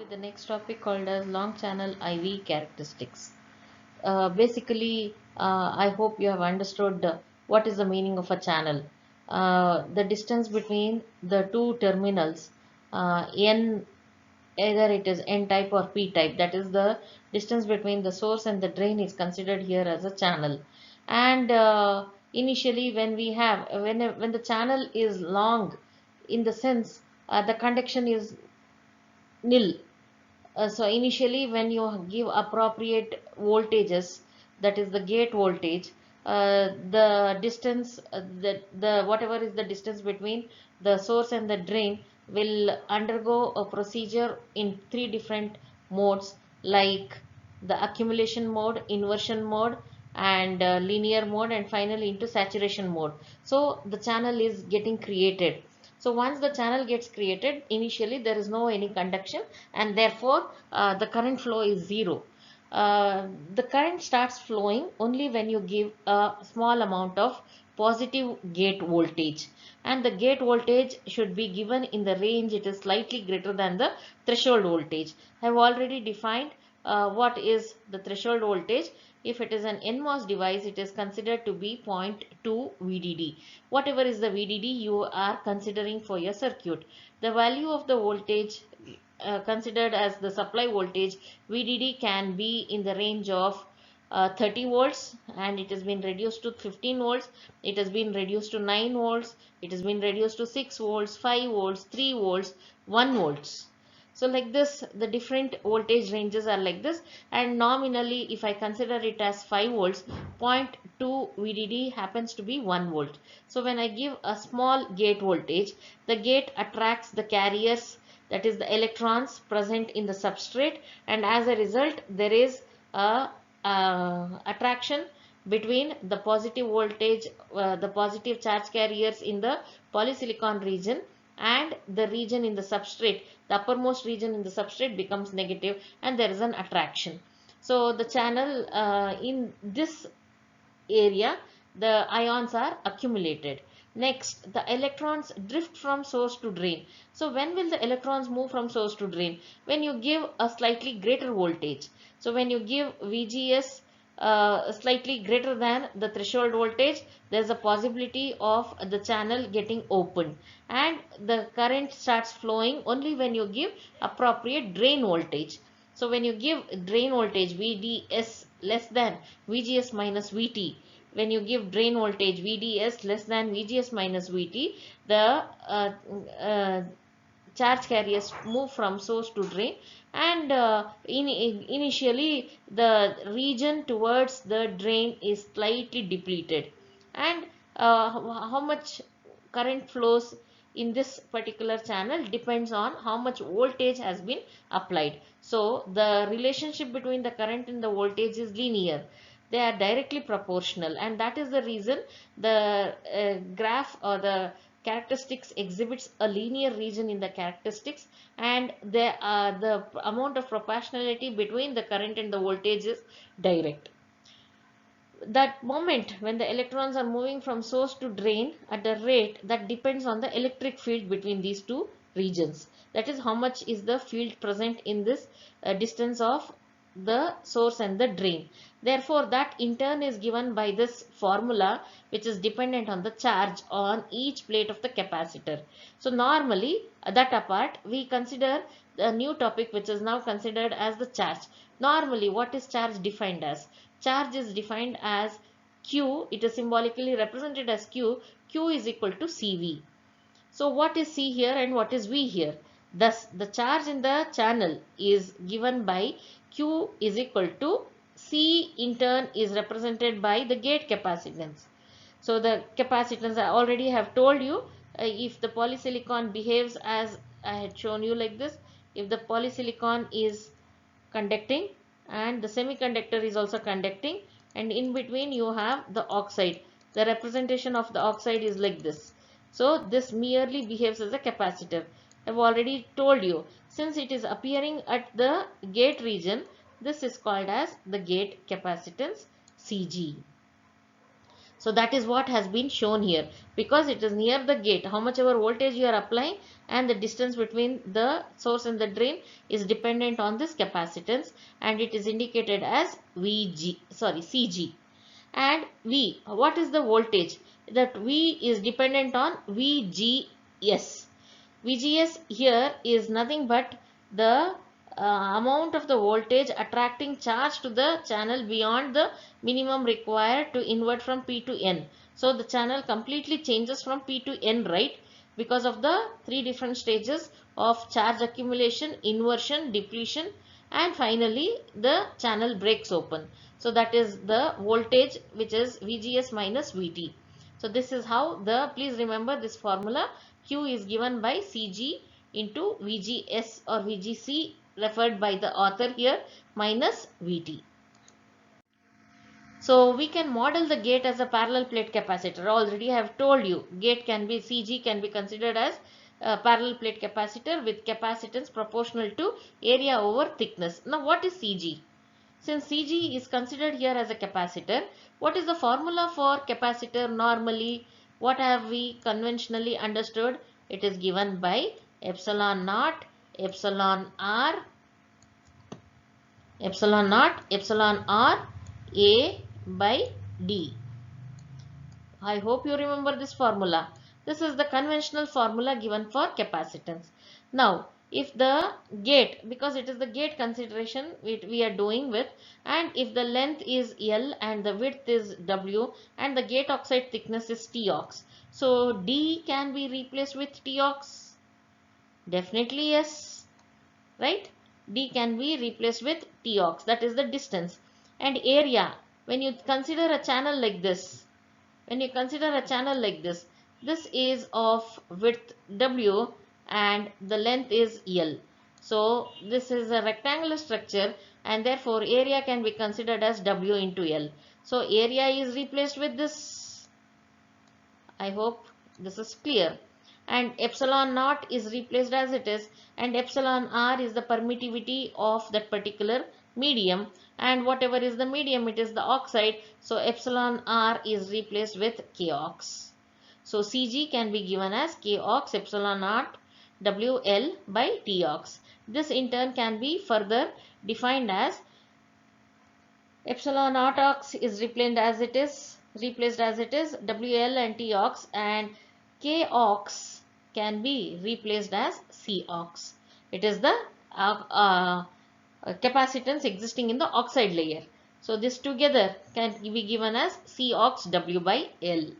with the next topic called as long channel IV characteristics. Basically, I hope you have understood what is the meaning of a channel. The distance between the two terminals, N, either it is N type or P type, that is the distance between the source and the drain is considered here as a channel. And initially when the channel is long, in the sense the conduction is nil. So initially when you give appropriate voltages, that is the gate voltage, the distance, the whatever is the distance between the source and the drain will undergo a procedure in three different modes, like the accumulation mode, inversion mode, and linear mode, and finally into saturation mode. So the channel is getting created. So once the channel gets created, initially there is no any conduction, and therefore the current flow is zero. The current starts flowing only when you give a small amount of positive gate voltage, and the gate voltage should be given in the range it is slightly greater than the threshold voltage. I have already defined what is the threshold voltage. If it is an NMOS device, it is considered to be 0.2 VDD. Whatever is the VDD you are considering for your circuit, the value of the voltage considered as the supply voltage VDD can be in the range of 30 volts, and it has been reduced to 15 volts, it has been reduced to 9 volts, it has been reduced to 6 volts, 5 volts, 3 volts, 1 volts. So like this, the different voltage ranges are like this, and nominally if I consider it as 5 volts, 0.2 VDD happens to be 1 volt. So when I give a small gate voltage, the gate attracts the carriers, that is the electrons present in the substrate, and as a result there is a attraction between the positive voltage, the positive charge carriers in the polysilicon region, and the region in the substrate, the uppermost region in the substrate becomes negative, and there is an attraction. So the channel in this area, the ions are accumulated. Next, the electrons drift from source to drain. So when will the electrons move from source to drain? When you give a slightly greater voltage. So when you give VGS slightly greater than the threshold voltage, there is a possibility of the channel getting opened, and the current starts flowing only when you give appropriate drain voltage. So when you give drain voltage VDS less than VGS minus VT, when you give drain voltage VDS less than VGS minus VT, the charge carriers move from source to drain, and initially the region towards the drain is slightly depleted, and how much current flows in this particular channel depends on how much voltage has been applied. So the relationship between the current and the voltage is linear, they are directly proportional, and that is the reason the graph or the characteristics exhibits a linear region in the characteristics, and the amount of proportionality between the current and the voltage is direct. That moment when the electrons are moving from source to drain at the rate that depends on the electric field between these two regions, that is how much is the field present in this distance of the source and the drain. Therefore that in turn is given by this formula, which is dependent on the charge on each plate of the capacitor. So normally that apart, we consider the new topic which is now considered as the charge. Normally what is charge defined as? Charge is defined as Q, it is symbolically represented as Q. Q is equal to CV. So what is C here and what is V here? Thus the charge in the channel is given by Q is equal to C, in turn is represented by the gate capacitance. So the capacitance, I already have told you, if the polysilicon behaves as I had shown you like this, if the polysilicon is conducting and the semiconductor is also conducting, and in between you have the oxide, the representation of the oxide is like this. So this merely behaves as a capacitor. I have already told you, since it is appearing at the gate region, this is called as the gate capacitance CG. So that is what has been shown here, because it is near the gate. How much ever voltage you are applying and the distance between the source and the drain is dependent on this capacitance, and it is indicated as CG. And V, what is the voltage? That V is dependent on VGS. VGS here is nothing but the amount of the voltage attracting charge to the channel beyond the minimum required to invert from P to N. So the channel completely changes from P to N, right? Because of the three different stages of charge accumulation, inversion, depletion, and finally the channel breaks open. So that is the voltage, which is VGS minus VT. So this is how please remember this formula. Q is given by Cg into VGS or VGC referred by the author here minus VT. So we can model the gate as a parallel plate capacitor. Already I have told you, gate can be, CG can be considered as a parallel plate capacitor with capacitance proportional to area over thickness. Now what is CG? Since Cg is considered here as a capacitor, what is the formula for capacitor normally? What have we conventionally understood? It is given by epsilon naught, epsilon r A by D. I hope you remember this formula. This is the conventional formula given for capacitance. Now, if the gate, because it is the gate consideration we are doing with, and if the length is L and the width is W and the gate oxide thickness is Tox, so D can be replaced with Tox? Definitely yes, right? D can be replaced with Tox, that is the distance. And area, when you consider a channel like this, this is of width W and the length is L. So this is a rectangular structure and therefore area can be considered as W into L. So area is replaced with this. I hope this is clear. And epsilon naught is replaced as it is, and epsilon r is the permittivity of that particular medium, and whatever is the medium, it is the oxide, so epsilon r is replaced with Kox. So Cg can be given as Kox epsilon naught WL by Tox. This in turn can be further defined as epsilon naught ox is replaced as it is, WL and Tox, and Kox can be replaced as Cox. It is the capacitance existing in the oxide layer. So this together can be given as Cox W by L.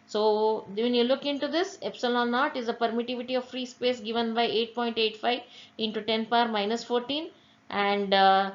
So when you look into this, epsilon naught is the permittivity of free space given by 8.85 into 10 power minus 14, and the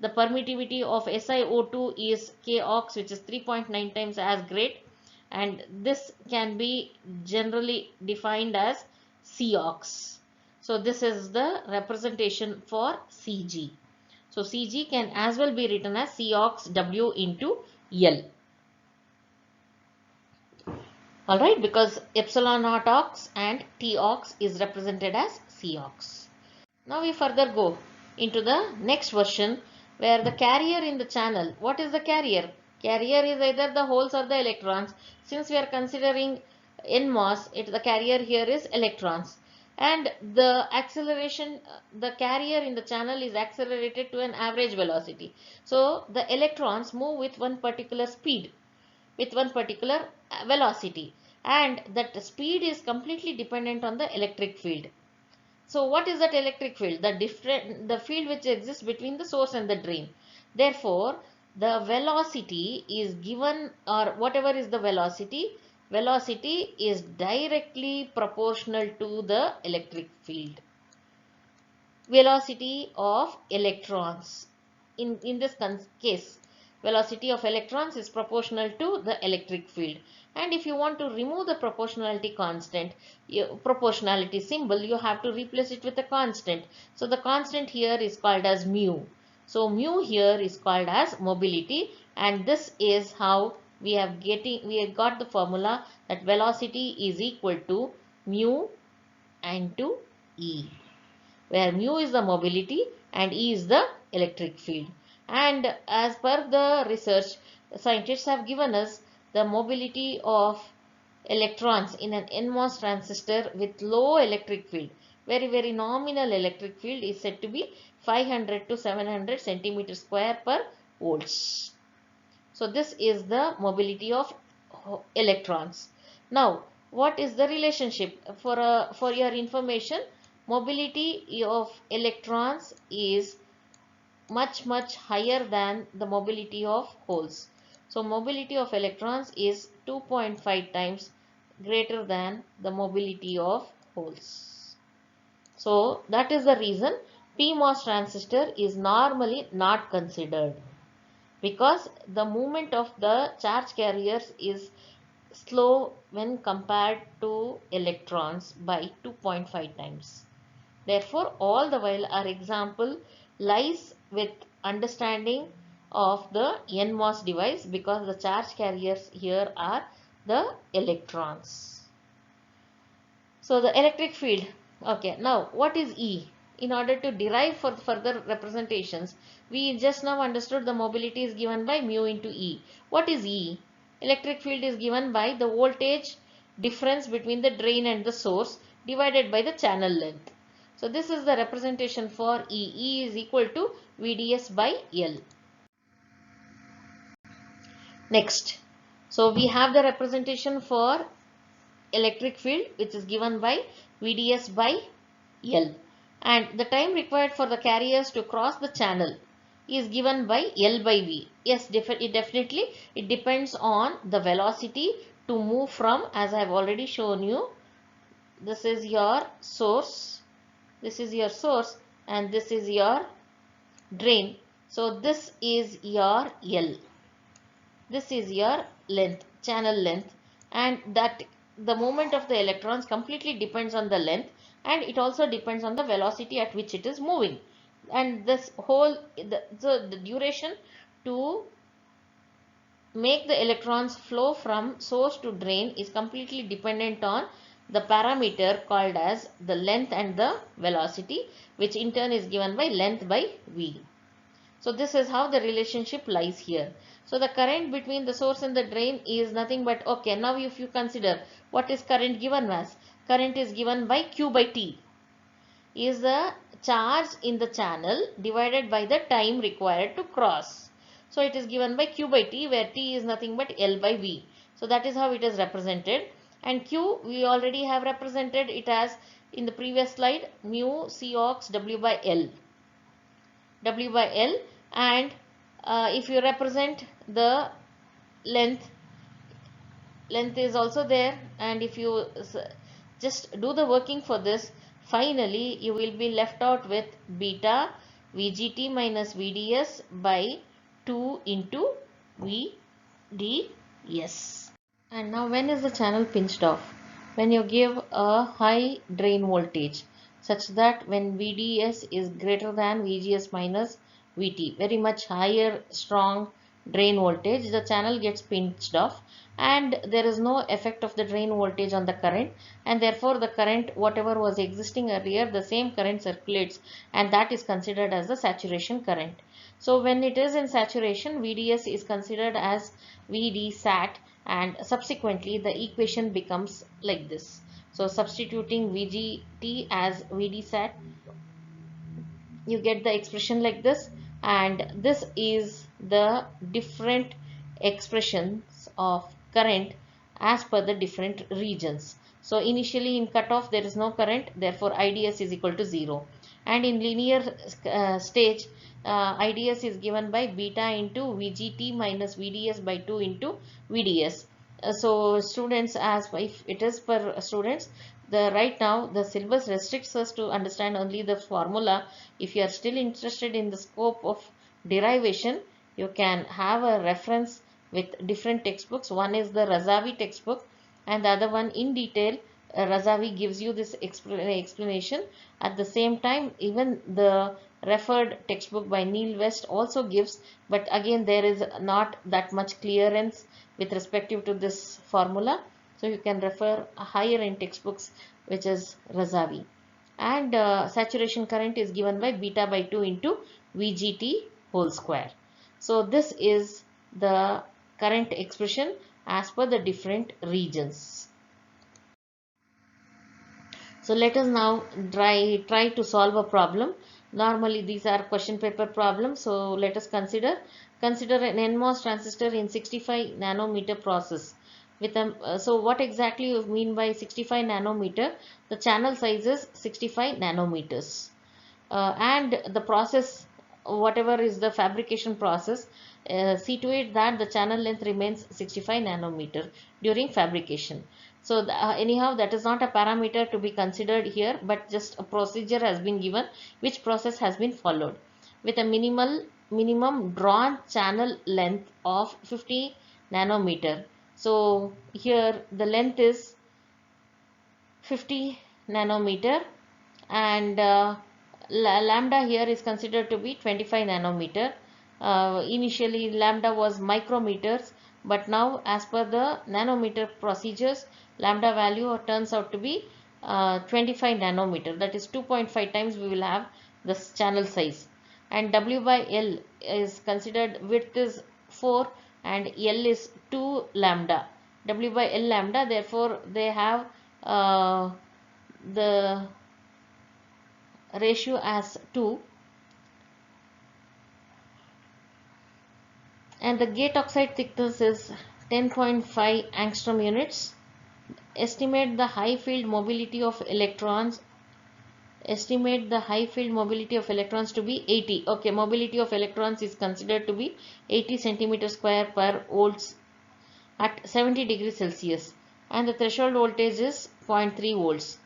permittivity of SiO2 is Kox, which is 3.9 times as great, and this can be generally defined as Cox. So this is the representation for Cg. So Cg can as well be written as Cox W into L. Alright, because epsilon naught ox and Tox is represented as Cox. Now we further go into the next version where the carrier in the channel. What is the carrier? Carrier is either the holes or the electrons. Since we are considering NMOS, the carrier here is electrons. And the acceleration, the carrier in the channel is accelerated to an average velocity. So the electrons move with one particular speed, with one particular velocity, and that speed is completely dependent on the electric field. So what is that electric field? The field which exists between the source and the drain. Therefore, the velocity is given, or whatever is the velocity is directly proportional to the electric field. Velocity of electrons. In this case, velocity of electrons is proportional to the electric field. And if you want to remove the proportionality constant, proportionality symbol, you have to replace it with a constant. So the constant here is called as mu. So mu here is called as mobility, and this is how we have got the formula that velocity is equal to mu into E, where mu is the mobility and E is the electric field. And as per the research, scientists have given us the mobility of electrons in an NMOS transistor with low electric field, very nominal electric field, is said to be 500 to 700 centimeter square per volts. So this is the mobility of electrons. Now, what is the relationship? For your information, mobility of electrons is much higher than the mobility of holes. So mobility of electrons is 2.5 times greater than the mobility of holes. So that is the reason PMOS transistor is normally not considered, because the movement of the charge carriers is slow when compared to electrons by 2.5 times. Therefore, all the while our example lies with understanding of the NMOS device, because the charge carriers here are the electrons. So the electric field. Okay, now what is E? In order to derive for further representations, we just now understood the mobility is given by mu into E. What is E? Electric field is given by the voltage difference between the drain and the source divided by the channel length. So this is the representation for E. E is equal to VDS by L. Next, so we have the representation for electric field, which is given by VDS by L, and the time required for the carriers to cross the channel is given by L by V. Yes, definitely it depends on the velocity to move from, as I have already shown you, this is your source, and this is your drain. So this is your L. This is your length, channel length, and that the movement of the electrons completely depends on the length, and it also depends on the velocity at which it is moving. And this whole, the duration to make the electrons flow from source to drain is completely dependent on the parameter called as the length and the velocity, which in turn is given by length by V. So this is how the relationship lies here. So the current between the source and the drain is nothing but, okay, now if you consider what is current given as, current is given by Q by T, is the charge in the channel divided by the time required to cross. So it is given by Q by T, where T is nothing but L by V. So that is how it is represented. And Q, we already have represented it as in the previous slide, mu C ox W by L. W by L, and if you represent the length is also there, and if you just do the working for this, finally you will be left out with beta VGT minus VDS by 2 into VDS. And now, when is the channel pinched off? When you give a high drain voltage, such that when VDS is greater than VGS minus VT, very much higher strong drain voltage, the channel gets pinched off, and there is no effect of the drain voltage on the current, and therefore the current, whatever was existing earlier, the same current circulates, and that is considered as the saturation current. So when it is in saturation, VDS is considered as VD sat, and subsequently the equation becomes like this. So substituting VGT as VD sat, you get the expression like this, and this is the different expressions of current as per the different regions. So initially in cutoff there is no current, therefore IDS is equal to 0, and in linear stage IDS is given by beta into VGT minus VDS by 2 into VDS. So students, as if it is per students, the right now the syllabus restricts us to understand only the formula. If you are still interested in the scope of derivation, you can have a reference with different textbooks. One is the Razavi textbook, and the other one in detail. Razavi gives you this explanation. At the same time, even the referred textbook by Neil West also gives, but again there is not that much clearance with respect to this formula. So you can refer higher end textbooks, which is Razavi. And saturation current is given by beta by 2 into VGT whole square. So this is the current expression as per the different regions. So let us now try to solve a problem. Normally these are question paper problems. So let us consider an NMOS transistor in 65 nanometer process. With so what exactly you mean by 65 nanometer? The channel size is 65 nanometers. And the process, whatever is the fabrication process, see to it that the channel length remains 65 nanometer during fabrication. So anyhow, that is not a parameter to be considered here, but just a procedure has been given, which process has been followed with a minimum drawn channel length of 50 nanometer. So here the length is 50 nanometer, and lambda here is considered to be 25 nanometer. Initially lambda was micrometers, but now as per the nanometer procedures, lambda value turns out to be 25 nanometer, that is 2.5 times we will have this channel size. And W by L is considered, width is 4 and L is 2 lambda, W by L lambda, therefore they have the ratio as 2. And the gate oxide thickness is 10.5 angstrom units. Estimate the high field mobility of electrons. Estimate the high field mobility of electrons to be 80. Okay, mobility of electrons is considered to be 80 centimeter square per volts at 70 degrees Celsius, and the threshold voltage is 0.3 volts.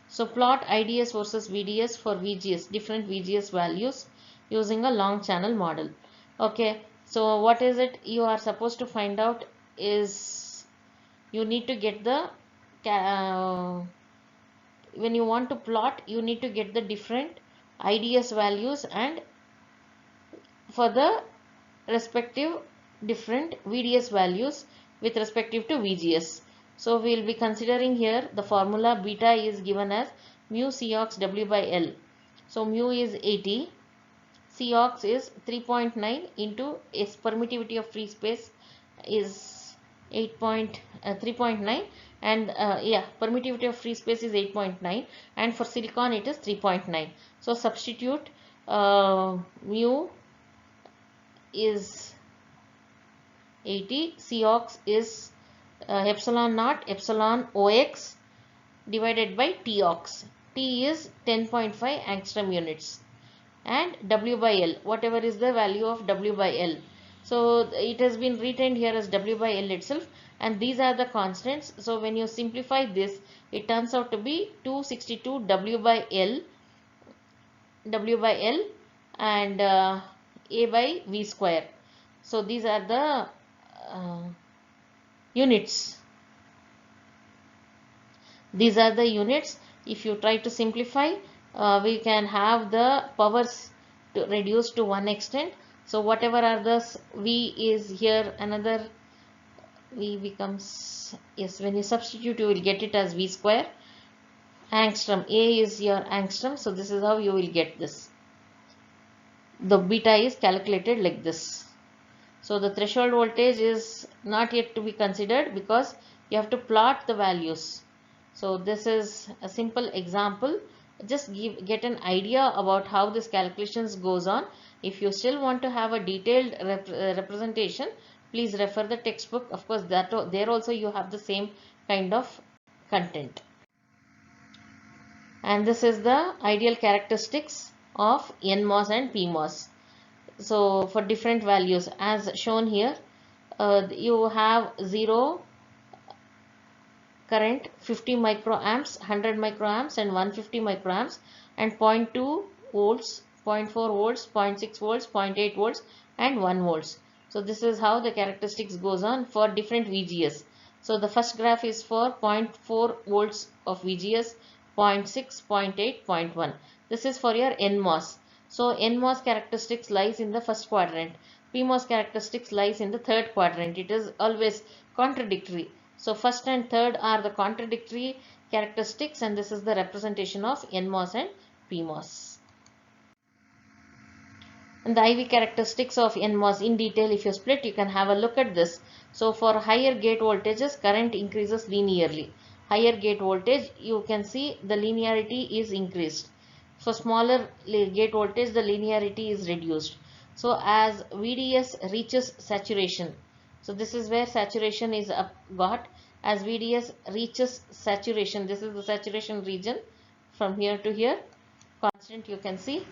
So plot IDS versus VDS for VGS, different VGS values using a long channel model. Okay, so what is it you are supposed to find out is, you need to get the when you want to plot, you need to get the different IDS values and for the respective different VDS values with respective to VGS. So we will be considering here the formula beta is given as mu Cox W by L. So mu is 80, Cox is 3.9 into its permittivity of free space is 3.9, and permittivity of free space is 8.9, and for silicon it is 3.9. So substitute mu is 80, Cox is epsilon naught epsilon Ox divided by Tox. T is 10.5 angstrom units, and W by L, whatever is the value of W by L. So it has been retained here as W by L itself, and these are the constants. So when you simplify this, it turns out to be 262 W by L and A by V square. So these are the units. These are the units. If you try to simplify, we can have the powers to reduce to one extent. So whatever are the V is here, another V becomes, yes, when you substitute you will get it as V square. Angstrom, A is your angstrom, so this is how you will get this. The beta is calculated like this. So the threshold voltage is not yet to be considered because you have to plot the values. So this is a simple example. Just get an idea about how this calculations goes on. If you still want to have a detailed representation, please refer the textbook. Of course, there also you have the same kind of content. And this is the ideal characteristics of NMOS and PMOS. So for different values as shown here, you have 0 current, 50 microamps, 100 microamps and 150 microamps, and 0.2 volts, 0.4 volts, 0.6 volts, 0.8 volts and 1 volts. So this is how the characteristics goes on for different VGS. So the first graph is for 0.4 volts of VGS, 0.6, 0.8, 0.1. This is for your NMOS. So NMOS characteristics lies in the first quadrant. PMOS characteristics lies in the third quadrant. It is always contradictory. So first and third are the contradictory characteristics, and this is the representation of NMOS and PMOS. And the IV characteristics of NMOS in detail, if you split, you can have a look at this. So for higher gate voltages, current increases linearly. Higher gate voltage, you can see the linearity is increased. For smaller gate voltage, the linearity is reduced. So as VDS reaches saturation, so this is where saturation is got. As VDS reaches saturation, this is the saturation region from here to here, constant you can see.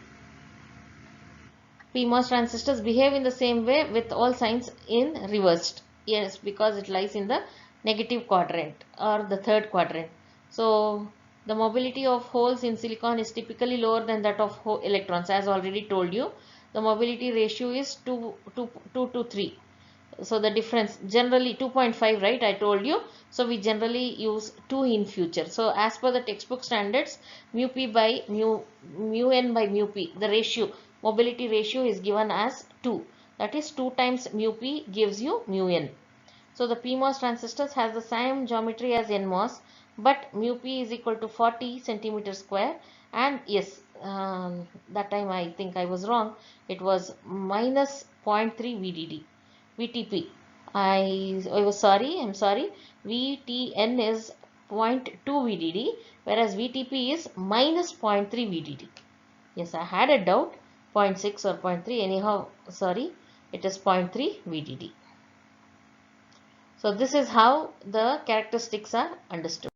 PMOS transistors behave in the same way with all signs in reversed. Yes, because it lies in the negative quadrant or the third quadrant. So the mobility of holes in silicon is typically lower than that of electrons. As already told you, the mobility ratio is 2 to 3. So the difference generally 2.5, right? I told you. So we generally use 2 in future. So as per the textbook standards, mu p by mu n by mu p, the ratio, mobility ratio is given as 2. That is 2 times mu p gives you mu n. So the PMOS transistors has the same geometry as NMOS, but mu p is equal to 40 centimeter square. And yes, that time I think I was wrong. It was minus 0.3 VDD. VTP. I was sorry, I'm sorry. VTN is 0.2 VDD, whereas VTP is minus 0.3 VDD. Yes, I had a doubt, 0.6 or zero point 0.3, anyhow, sorry, it is 0.3 VDD. So this is how the characteristics are understood.